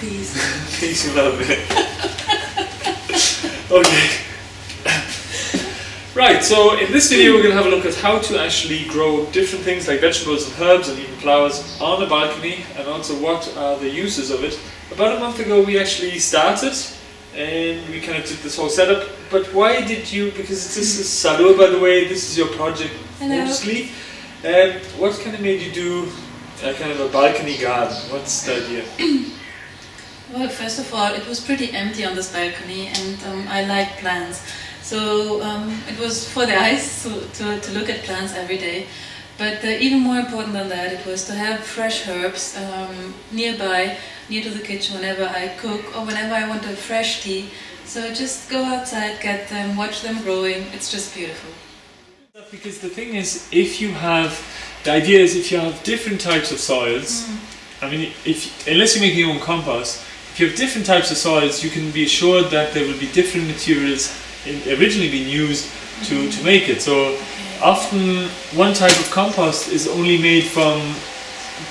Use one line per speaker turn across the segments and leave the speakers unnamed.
Peace.
Peace and love. Okay. Right, so in this video we're going to have a look at how to actually grow different things like vegetables and herbs and even flowers on a balcony, and also what are the uses of it. About a month ago we actually started and we kind of did this whole setup, but why did you, because this is Salud, by the way, this is your project.
Hello.
Mostly. What kind of made you do kind of a balcony garden? What's the idea?
Well, first of all, it was pretty empty on this balcony, and I like plants. So it was for the eyes to look at plants every day. But even more important than that, it was to have fresh herbs nearby, near to the kitchen whenever I cook or whenever I want a fresh tea. So just go outside, get them, watch them growing. It's just beautiful.
Because the thing is, the idea is if you have different types of soils, I mean, unless you make your own compost, if you have different types of soils, you can be assured that there will be different materials originally being used to make it. So often one type of compost is only made from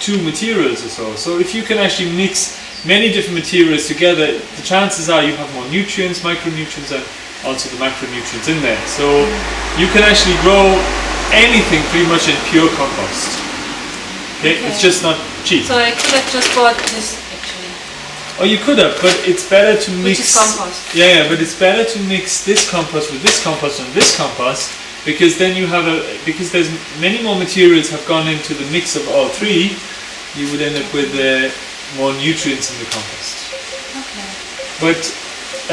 2 materials or so. So if you can actually mix many different materials together, the chances are you have more nutrients, micronutrients, and also the macronutrients in there. So you can actually grow anything pretty much in pure compost. Okay? It's just not cheap.
So I could have just bought this actually.
Oh, you could have, but it's better to mix.
Which is compost.
Yeah, but it's better to mix this compost with this compost and this compost, because then you have because there's many more materials have gone into the mix of all 3, you would end up with more nutrients in the compost.
Okay.
But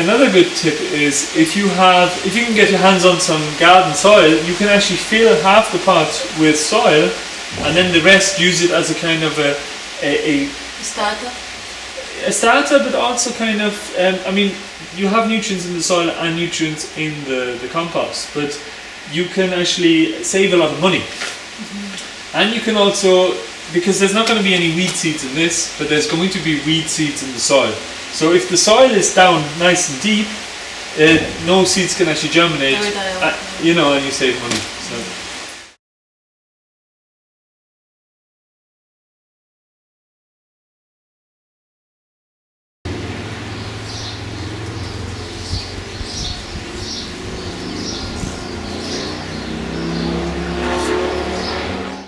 another good tip is if you can get your hands on some garden soil, you can actually fill half the pot with soil, and then the rest use it as a kind of a
Starter.
A starter, but also kind of, I mean, you have nutrients in the soil and nutrients in the compost, but you can actually save a lot of money. And you can also, because there's not going to be any weed seeds in this, but there's going to be weed seeds in the soil. So if the soil is down nice and deep, no seeds can actually germinate, and you save money. So.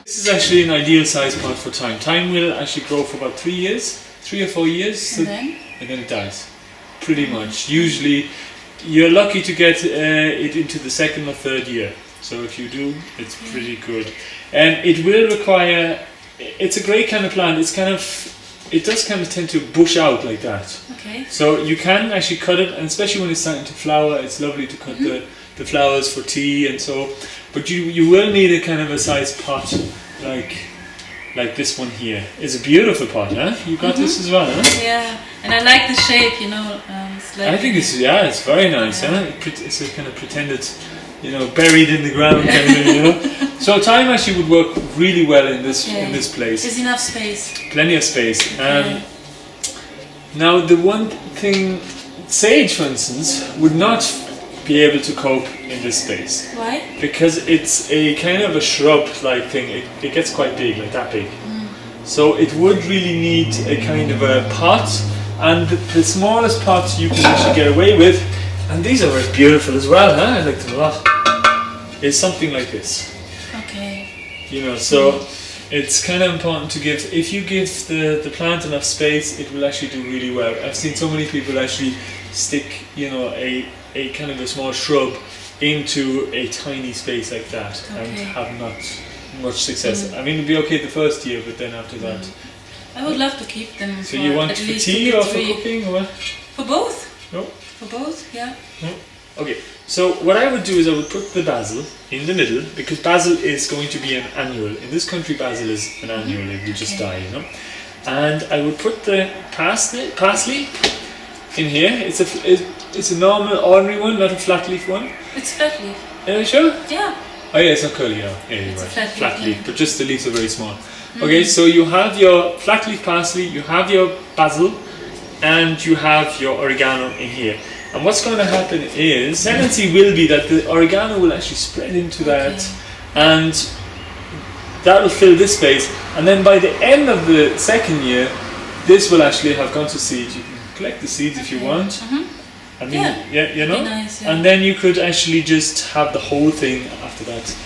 This is actually an ideal size pot for thyme. Thyme will actually grow for about 3 or 4 years,
And
then it dies. Pretty much. Usually, you're lucky to get it into the 2nd or 3rd year. So if you do, it's pretty good. And it will require. It's a great kind of plant. It does kind of tend to bush out like that.
Okay.
So you can actually cut it, and especially when it's starting to flower, it's lovely to cut the flowers for tea and so. But you will need a kind of a size pot like this one here. It's a beautiful pot, huh? You got this as well, huh?
Yeah, and I like the shape, It's like
I think it's very nice, huh? It's a kind of pretended, buried in the ground kind of thing, So thyme actually would work really well in this place.
There's enough space.
Plenty of space.
Okay.
Now the one thing, sage for instance, would not be able to cope in this space.
Why?
Because it's a kind of a shrub-like thing. It gets quite big, like that big. So it would really need a kind of a pot, and the smallest pot you can actually get away with, and these are very beautiful as well, huh? I like them a lot, is something like this.
Okay.
So it's kind of important to if you give the plant enough space, it will actually do really well. I've seen so many people actually stick, a kind of a small shrub into a tiny space like that and have not much success. I mean, it'll be okay the first year, but then after that.
I would love to keep them.
So you want
at
for
least
tea or for cooking or what?
For both.
No.
For both, yeah.
No. Okay. So what I would do is I would put the basil in the middle, because basil is going to be an annual. In this country, basil is an annual; it will just die, And I would put the parsley in here. It's a normal, ordinary one, not a flat leaf one.
It's flat leaf.
Are you sure?
Yeah.
Oh yeah, it's not curly. Yeah, you're
It's
right.
a flat leaf,
but just the leaves are very small. Okay, so you have your flat leaf parsley, you have your basil, and you have your oregano in here. And what's going to happen is, tendency will be that the oregano will actually spread into that, and that will fill this space. And then by the end of the 2nd year, this will actually have gone to seed. You can collect the seeds if you want. I mean, you know.
Be nice, yeah.
And then you could actually just have the whole thing after that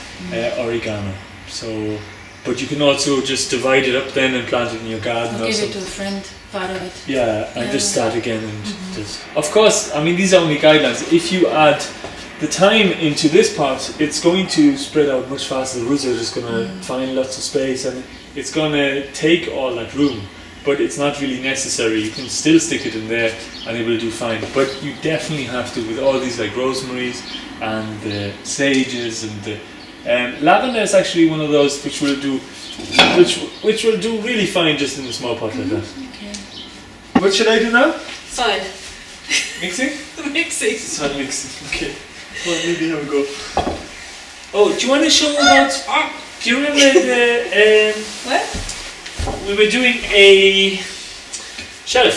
oregano. So, but you can also just divide it up then and plant it in your garden
I'll
or
give it
something.
to a friend, part of it.
Yeah, and
Yeah.
just start again and just. Of course, I mean these are only guidelines. If you add the thyme into this pot, it's going to spread out much faster. The roots are just going to find lots of space, and it's going to take all that room. But it's not really necessary. You can still stick it in there, and it will do fine. But you definitely have to with all these like rosemaries and the sages and the lavender is actually one of those which will do really fine just in a small pot like that.
Okay.
What should I do now?
Soil.
Mixing?
Mixing.
Soil mixing. Okay. Well, maybe have a go. Oh, do you want to show about? Do you remember the?
What?
We were doing a shelf.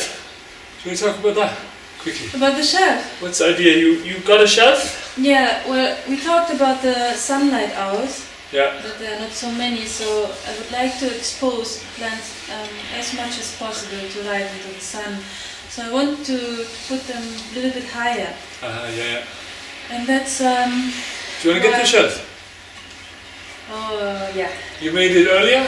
Do you want to talk about that quickly?
About the shelf?
What's the idea? You got a shelf?
Yeah, well, we talked about the sunlight hours,
Yeah.
that there are not so many, so I would like to expose plants as much as possible to light and to the sun. So I want to put them a little bit higher.
Yeah.
And that's,
Do you want to get the shelf?
yeah.
You made it earlier.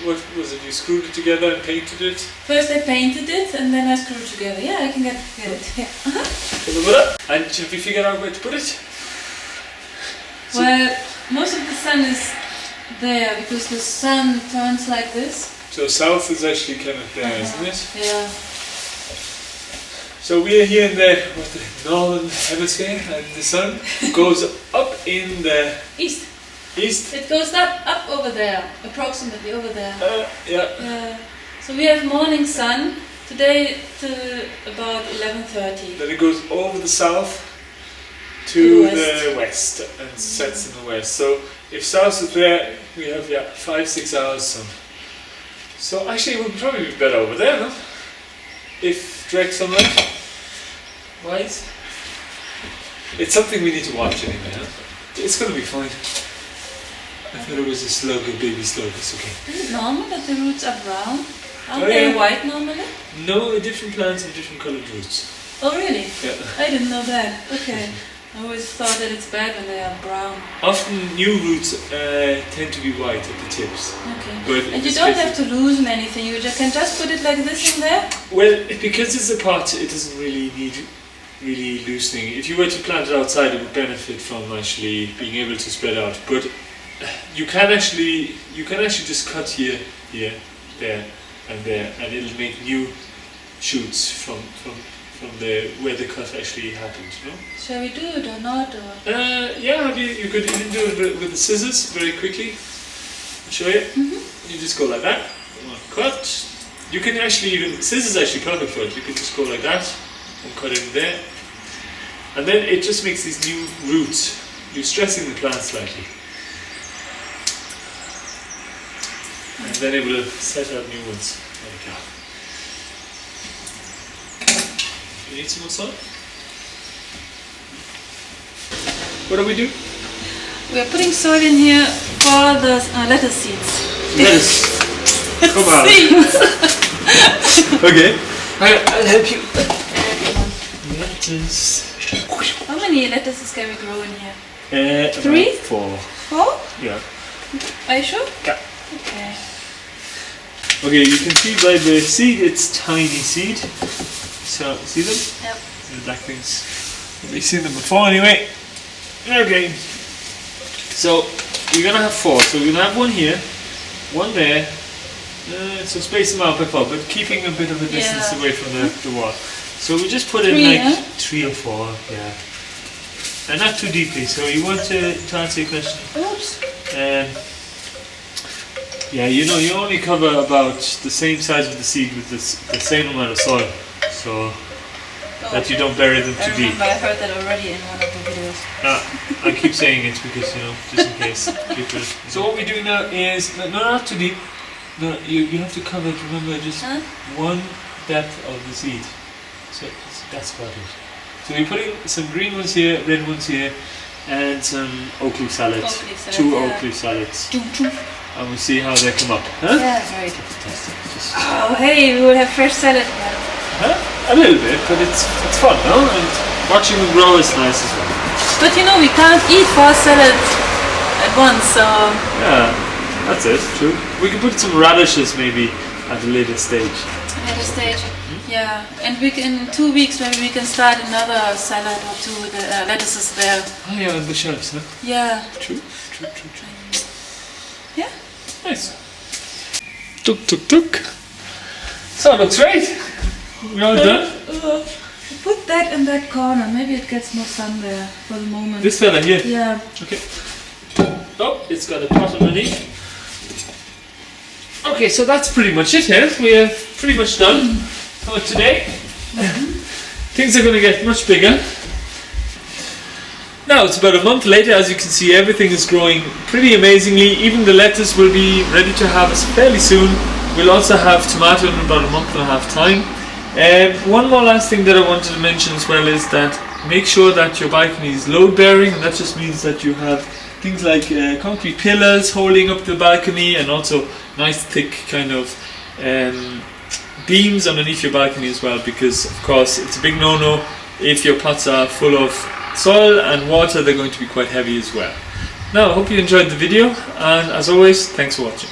What was it? You screwed it together and painted it.
First I painted it and then I screwed together. Yeah, I can get it. Yeah.
And have you figured out where to put it?
Well, most of the sun is there because the sun turns like this.
So south is actually kind of there, isn't it?
Yeah.
So we are here in the northern hemisphere, and the sun goes up in the
East.
east.
It goes up over there, approximately over there.
Yeah.
Yeah. So we have morning sun today to about 11:30.
Then it goes over the south to
To the
the west and sets in the west. So if south is there, we have 5-6 hours sun. So actually, it would probably be better over there, no? If direct sunlight wise, it's something we need to watch anyway. Huh? It's gonna be fine. I thought it was a slug, a baby slug. It's okay.
Is it normal that the roots are brown? Aren't
Oh,
they
yeah.
white normally?
No, different plants have different coloured roots.
Oh really?
Yeah.
I didn't know that. Okay. I always thought that it's bad when they are brown.
Often new roots tend to be white at the tips.
Okay.
But in
And you
this
don't
case-
have to loosen anything. You can just put it like this in there.
Well, because it's a pot, it doesn't really need really loosening. If you were to plant it outside, it would benefit from actually being able to spread out. But you can actually just cut here, there, and there, and it'll make new shoots from the where the cut actually happened. No?
Shall we do it or not? Or?
Yeah, you could even do it with the scissors very quickly. I'll show you. You just go like that. Cut. You can actually even scissors are actually perfect for it. You can just go like that and cut in there, and then it just makes these new roots. You're stressing the plant slightly, and then it will set out new ones. There you go. You need some more soil? What do we do?
We are putting soil in here for the lettuce seeds.
Lettuce. Come on.
Seeds.
Okay. I'll help you. Lettuce.
How many lettuces can we grow in here? 3?
4.
4?
Yeah.
Are you sure?
Yeah.
Okay.
Okay, you can see by the seed, it's tiny seed. So, see them?
Yep.
The black things. We've seen them before anyway. Okay. So, we're gonna have 4. So, we're gonna have one here, one there. So space them out by 4, but keeping a bit of a distance
Yeah.
away from the wall. So we just put in
3,
like
huh?
3 or 4, yeah. And not too deeply. So you want to answer your question?
Oops.
Yeah, you know, you only cover about the same size of the seed with the same amount of soil, so that you don't bury them
I
too deep.
remember I heard that already in one of the videos.
I keep saying it because, you know, just in case people. So what we do now is not too deep. No, you have to cover it. Remember, just
Huh?
one depth of the seed. So that's about it. So we're putting some green ones here, red ones here, and some oak leaf salads.
Oak leaf salad,
2
yeah.
oak leaf salads.
Choo choo.
and we'll see how they come up. Huh?
Yeah, great.
Fantastic. Just,
Oh, hey, we will have fresh salad.
huh? A little bit, but it's fun, no? And watching them grow is nice as well.
But you know, we can't eat 4 salads at once, so
Yeah, that's it. True. We can put some radishes maybe at a later stage.
at a stage. Yeah, and in 2 weeks maybe we can start another salad or 2 with the lettuces there.
Oh yeah, on the shelves, huh?
Yeah.
True.
Yeah.
Nice. Tuk tuk tuk. So it looks great. We're all done.
Put that in that corner. Maybe it gets more sun there for the moment.
This fella here.
Yeah.
Okay. Oh, it's got a pot underneath. Okay, so that's pretty much it here. We are pretty much done for today. Things are going to get much bigger. Now it's about a month later. As you can see, everything is growing pretty amazingly. Even the lettuce will be ready to harvest fairly soon. We'll also have tomato in about a month and a half time. One more last thing that I wanted to mention as well is that make sure that your balcony is load bearing, and that just means that you have things like concrete pillars holding up the balcony, and also nice thick kind of beams underneath your balcony as well, because of course it's a big no-no if your pots are full of soil and water. They're going to be quite heavy as well. Now I hope you enjoyed the video, and as always, thanks for watching.